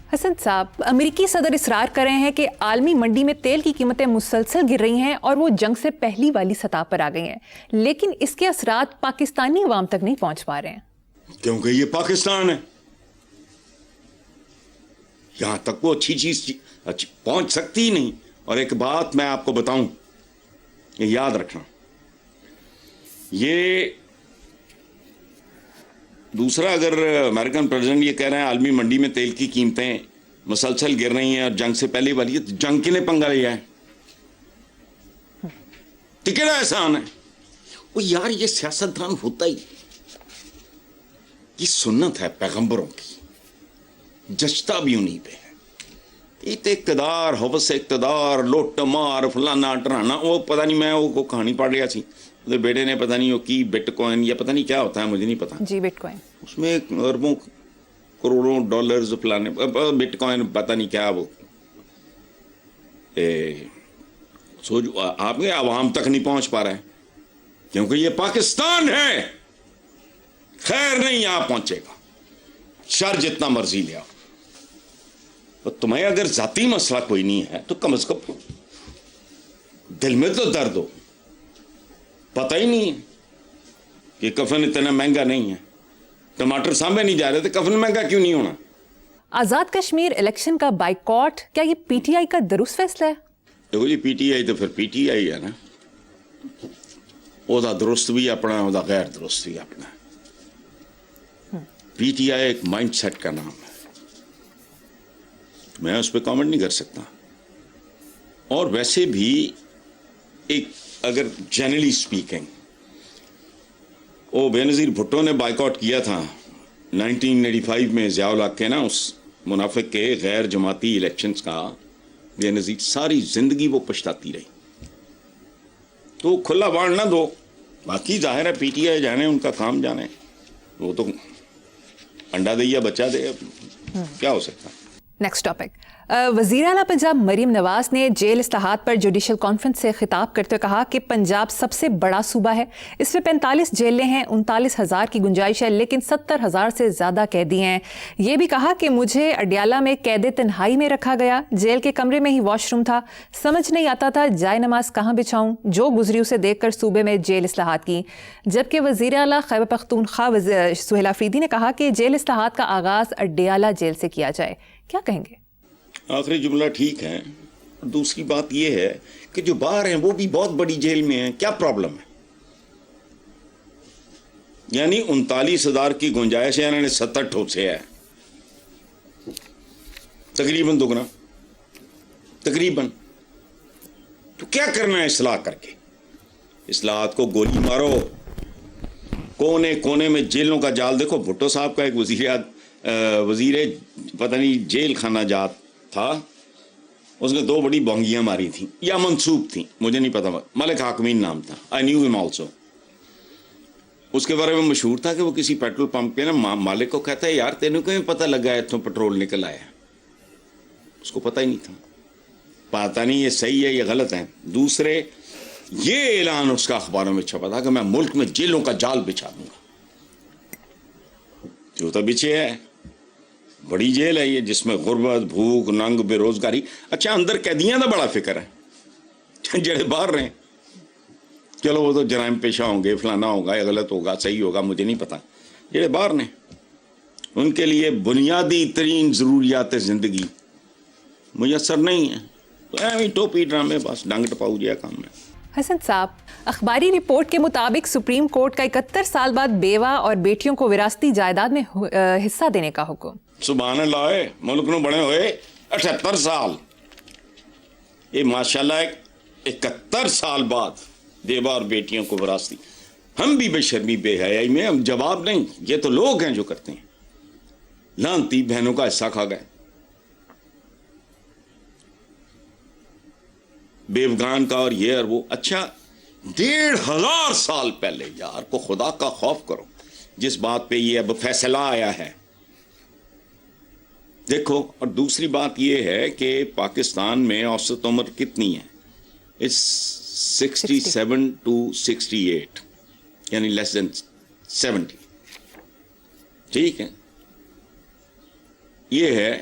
حسن صاحب، امریکی صدر اصرار کر رہے ہیں کہ عالمی منڈی میں تیل کی قیمتیں مسلسل گر رہی ہیں اور وہ جنگ سے پہلی والی سطح پر آ گئی ہیں، لیکن اس کے اثرات پاکستانی عوام تک نہیں پہنچ پا رہے ہیں کیونکہ یہ پاکستان ہے. یہاں تک وہ اچھی چیز پہنچ سکتی ہی نہیں. اور ایک بات میں آپ کو بتاؤں، یہ یاد رکھنا، یہ دوسرا، اگر امریکن پریزیڈنٹ یہ کہہ رہے ہیں عالمی منڈی میں تیل کی قیمتیں مسلسل گر رہی ہیں اور جنگ سے پہلے والی ہے، تو جنگ کے لیے پنگا لیا ہے؟ ٹکٹ احسان ہے وہ یار. یہ سیاستدان ہوتا ہی، یہ سنت ہے پیغمبروں کی، جچتا بھی انہیں پہ ہے. اقتدار، حوث اقتدار، لوٹ مار، فلانا ٹرانا، وہ پتہ نہیں، میں وہ کہانی پڑھ رہا سی، بیٹے نے پتہ نہیں وہ کی بٹ کوائن یا پتہ نہیں کیا ہوتا ہے، مجھے نہیں پتا. جی بٹ کوائن، اس میں اربوں کروڑوں ڈالرز فلانے بٹ کوائن پتہ نہیں کیا وہ سوچ آپ کے عوام تک نہیں پہنچ پا رہا ہے کیونکہ یہ پاکستان ہے. خیر نہیں یہاں پہنچے گا، شر جتنا مرضی لے آؤ. تمہیں اگر ذاتی مسئلہ کوئی نہیں ہے تو کم از کم دل میں تو درد ہو. پتہ ہی نہیں ہے کہ کفن اتنا مہنگا نہیں ہے. ٹماٹر سامنے نہیں جا رہے تو کفن مہنگا کیوں نہیں ہونا؟ آزاد کشمیر الیکشن کا بائیکاٹ، کیا یہ پی ٹی آئی کا درست فیصلہ ہے؟ دیکھو جی، پی ٹی آئی تو پھر پی ٹی آئی ہے نا، وہ درست بھی اپنا، وہ غیر درست بھی اپنا. پی ٹی آئی ایک مائنڈ سیٹ کا نام ہے، میں اس پہ کامنٹ نہیں کر سکتا. اور ویسے بھی ایک اگر جنرلی اسپیکنگ، وہ بے نظیر بھٹو نے بائیکاٹ کیا تھا 1985 میں ضیاء الحق کے نا اس منافق کے غیر جماعتی الیکشنز کا، بے نظیر ساری زندگی وہ پچھتاتی رہی. تو کھلا بانٹ نہ دو. باقی ظاہر ہے پی ٹی آئی جانے، ان کا کام جانے، وہ تو انڈا دے یا بچہ دے، کیا ہو سکتا. Next topic. وزیر اعلیٰ پنجاب مریم نواز نے جیل اصلاحات پر جوڈیشل کانفرنس سے خطاب کرتے ہوئے کہا کہ پنجاب سب سے بڑا صوبہ ہے، اس میں 45 جیلیں ہیں، 39,000 کی گنجائش ہے، لیکن 70,000 سے زیادہ قیدی ہیں. یہ بھی کہا کہ مجھے اڈیالہ میں قید تنہائی میں رکھا گیا، جیل کے کمرے میں ہی واش روم تھا، سمجھ نہیں آتا تھا جائے نماز کہاں بچھاؤں. جو گزری اسے دیکھ کر صوبے میں جیل اصلاحات کی. جبکہ وزیر اعلیٰ خیبر پختونخوا سہیل آفریدی نے کہا کہ جیل اصلاحات کا آغاز اڈیالہ جیل سے کیا جائے. کیا کہیں گے؟ آخری جملہ ٹھیک ہے. دوسری بات یہ ہے کہ جو باہر ہیں وہ بھی بہت بڑی جیل میں ہیں، کیا پرابلم ہے؟ یعنی 39,000 کی گنجائش ہے، انہوں نے 70 ٹھوسے ہے، تقریباً دگنا، تقریباً. تو کیا کرنا ہے اصلاح کر کے؟ اصلاحات کو گولی مارو، کونے کونے میں جیلوں کا جال. دیکھو بھٹو صاحب کا ایک وزیر پتہ نہیں جیل خانہ جات تھا، اس نے 2 بڑی بونگیاں ماری تھیں یا منسوب تھیں، مجھے نہیں پتا، ملک حاکمین نام تھا. آئی نیو ہم آلسو. اس کے بارے میں مشہور تھا کہ وہ کسی پیٹرول پمپ کے نا مالک کو کہتا ہے یار تینوں کہیں پتہ لگا ہے اتوں پیٹرول نکل آیا. اس کو پتہ ہی نہیں تھا. پتہ نہیں یہ صحیح ہے یا غلط ہے. دوسرے یہ اعلان اس کا اخباروں میں چھپا تھا کہ میں ملک میں جیلوں کا جال بچھا دوں گا. جو تو بچھے ہے، بڑی جیل ہے یہ، جس میں غربت، بھوک، ننگ، بے روزگاری. اچھا اندر قیدیاں دا بڑا فکر ہے، جڑے باہر رہے چلو وہ تو جرائم پیشہ ہوں گے، فلانا ہوگا یا غلط ہوگا، صحیح ہوگا، مجھے نہیں پتا. جڑے باہر نے ان کے لیے بنیادی ترین ضروریات زندگی میسر نہیں ہیں. تو ایویں ٹوپی ڈرامے، بس ڈنگ ٹپاؤ جیا کام ہے. حسن صاحب، اخباری رپورٹ کے مطابق سپریم کورٹ کا 71 سال بعد بیوہ اور بیٹیوں کو وراثتی جائیداد میں حصہ دینے کا حکم. سبحان اللہ، ملک نو بنے ہوئے 78 سال، یہ ماشاءاللہ 71 سال بعد بیوہ اور بیٹیوں کو وراثتی. ہم بھی بے شرمی بے حیائی میں ہم جواب نہیں، یہ تو لوگ ہیں جو کرتے ہیں. لانتی بہنوں کا حصہ کھا گئے، بیوگان کا اور یہ اور وہ. اچھا 1,500 سال پہلے، یار کو خدا کا خوف کرو، جس بات پہ یہ اب فیصلہ آیا ہے دیکھو. اور دوسری بات یہ ہے کہ پاکستان میں اوسط عمر کتنی ہے؟ 67 to 68، یعنی لیس دین 70. ٹھیک ہے، یہ ہے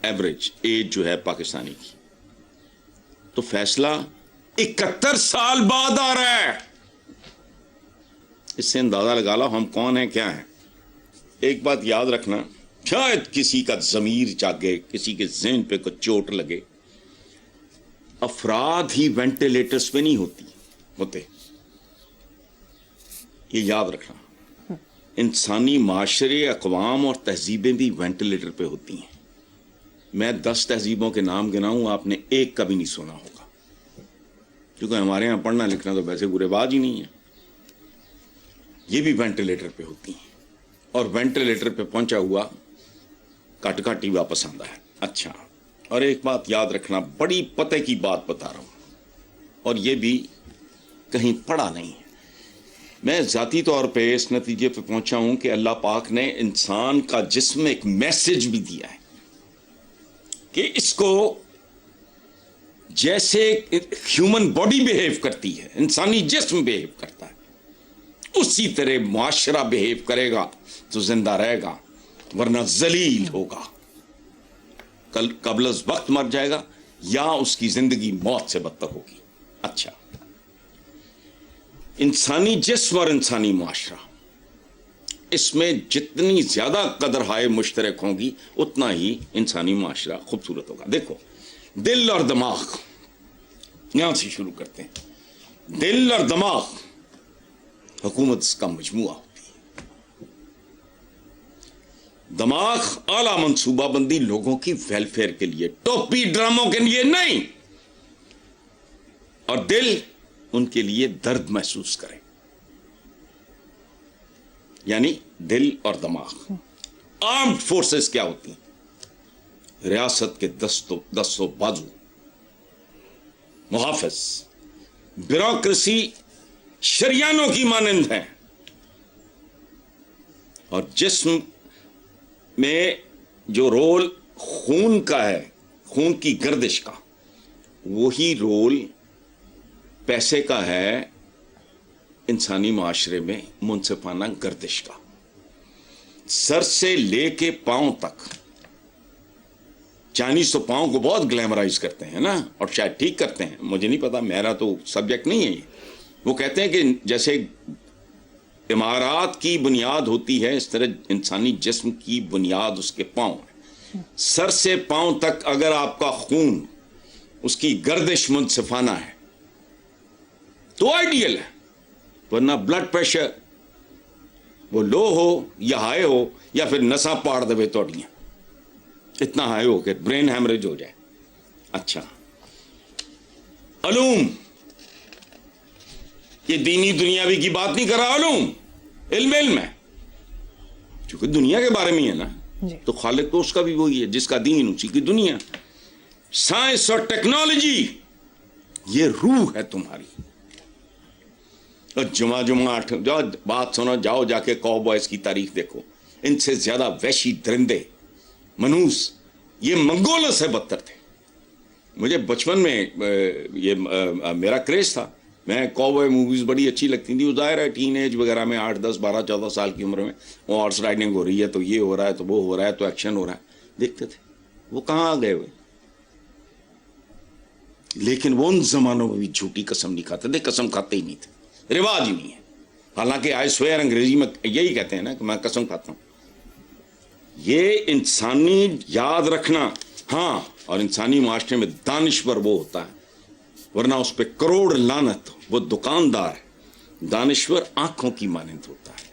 ایوریج ایج جو ہے پاکستانی کی, تو فیصلہ 71 سال بعد آ رہا ہے. اس سے اندازہ لگا لو ہم کون ہیں, کیا ہیں. ایک بات یاد رکھنا, شاید کسی کا ضمیر جاگے, کسی کے ذہن پہ کوئی چوٹ لگے, افراد ہی وینٹیلیٹرز پہ نہیں ہوتے, یہ یاد رکھنا. انسانی معاشرے, اقوام اور تہذیبیں بھی وینٹیلیٹر پہ ہوتی ہیں. میں 10 تہذیبوں کے نام گناؤں, آپ نے ایک کا بھی نہیں سنا ہوگا, کیونکہ ہمارے ہاں پڑھنا لکھنا تو ویسے کوئی رواج ہی نہیں ہے. یہ بھی وینٹیلیٹر پہ ہوتی ہیں, اور وینٹیلیٹر پہ پہنچا ہوا کٹ کٹ ہی واپس آتا ہے. اچھا, اور ایک بات یاد رکھنا, بڑی پتے کی بات بتا رہا ہوں, اور یہ بھی کہیں پڑھا نہیں ہے. میں ذاتی طور پہ اس نتیجے پہ پہنچا ہوں کہ اللہ پاک نے انسان کا جسم ایک میسج بھی دیا ہے کہ اس کو جیسے ہیومن باڈی بیہیو کرتی ہے, انسانی جسم بیہیو کرتا ہے, اسی طرح معاشرہ بیہیو کرے گا تو زندہ رہے گا, ورنہ ذلیل ہوگا, قبل از وقت مر جائے گا, یا اس کی زندگی موت سے بدتر ہوگی. اچھا, انسانی جسم اور انسانی معاشرہ, اس میں جتنی زیادہ قدر ہائے مشترک ہوں گی اتنا ہی انسانی معاشرہ خوبصورت ہوگا. دیکھو, دل اور دماغ, یہاں سے شروع کرتے ہیں. دل اور دماغ حکومت کا مجموعہ ہوتی ہے. دماغ اعلیٰ منصوبہ بندی لوگوں کی ویلفیئر کے لیے, ٹوپی ڈراموں کے لیے نہیں, اور دل ان کے لیے درد محسوس کرے. یعنی دل اور دماغ. آرمڈ فورسز کیا ہوتی ہیں؟ ریاست کے دستوں بازو, محافظ, بیوروکریسی شریانوں کی مانند ہیں, اور جسم میں جو رول خون کا ہے, خون کی گردش کا, وہی رول پیسے کا ہے انسانی معاشرے میں منصفانہ گردش کا. سر سے لے کے پاؤں تک. چائنیز تو پاؤں کو بہت گلیمرائز کرتے ہیں نا, اور شاید ٹھیک کرتے ہیں, مجھے نہیں پتا, میرا تو سبجیکٹ نہیں ہے یہ. وہ کہتے ہیں کہ جیسے عمارات کی بنیاد ہوتی ہے, اس طرح انسانی جسم کی بنیاد اس کے پاؤں ہے. سر سے پاؤں تک اگر آپ کا خون, اس کی گردش منصفانہ ہے تو آئیڈیل ہے, ورنہ بلڈ پریشر وہ لو ہو یا ہائی ہو, یا پھر نساں پاڑ دے توڑیاں, اتنا ہائی ہو کہ برین ہیمریج ہو جائے. اچھا, علوم, یہ دینی دنیاوی کی بات نہیں کر رہا, علوم علم ہے, چونکہ دنیا کے بارے میں ہے نا, تو خالق تو اس کا بھی وہی ہے جس کا دین اسی کی دنیا. سائنس اور ٹیکنالوجی یہ روح ہے تمہاری. اور جمعہ جاؤ بات سنو, جاؤ جا کے کاؤ بوائز کی تاریخ دیکھو, ان سے زیادہ وحشی درندے منوس یہ منگولوں سے بدتر تھے. مجھے بچپن میں یہ میرا کریز تھا, میں کاؤ بوائے موویز بڑی اچھی لگتی تھیں. ظاہر ہے ٹین ایج وغیرہ میں 8, 10, 12, 14 سال کی عمر میں وہ ہارس رائڈنگ ہو رہی ہے, تو یہ ہو رہا ہے, تو وہ ہو رہا ہے, تو ایکشن ہو رہا ہے, دیکھتے تھے. وہ کہاں آ گئے ہوئے؟ لیکن وہ ان زمانوں میں بھی جھوٹی قسم نہیں کھاتے تھے, قسم کھاتے ہی نہیں تھے, رواج ہی نہیں ہے. حالانکہ آئی سویئر انگریزی میں یہی کہتے ہیں نا کہ میں قسم کھاتا ہوں. یہ انسانی یاد رکھنا. ہاں, اور انسانی معاشرے میں دانشور وہ ہوتا ہے, ورنہ اس پہ کروڑ لعنت. وہ دکاندار ہے, دانشور آنکھوں کی مانند ہوتا ہے,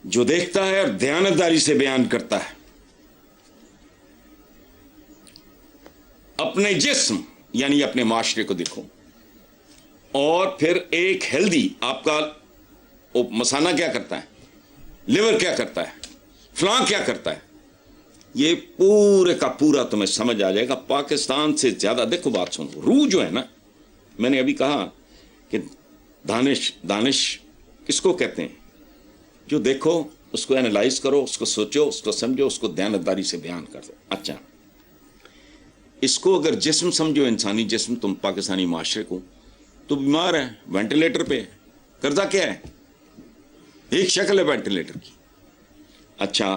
جو دیکھتا ہے اور دیانتداری سے بیان کرتا ہے. اپنے جسم یعنی اپنے معاشرے کو دیکھو, اور پھر ایک ہیلدی آپ کا مسانہ کیا کرتا ہے, لیور کیا کرتا ہے, فلاں کیا کرتا ہے, یہ پورے کا پورا تمہیں سمجھ آ جائے گا. پاکستان سے زیادہ دیکھو, بات سنو, روح جو ہے نا, میں نے ابھی کہا کہ دانش کس کو کہتے ہیں؟ جو دیکھو, اس کو اینالائز کرو, اس کو سوچو, اس کو سمجھو, اس کو دیانتداری سے بیان کر دو. اچھا, اس کو اگر جسم سمجھو, انسانی جسم, تم پاکستانی معاشرے کو, تو بیمار ہے, وینٹیلیٹر پہ. قرضہ کیا ہے؟ ایک شکل ہے وینٹیلیٹر کی. اچھا,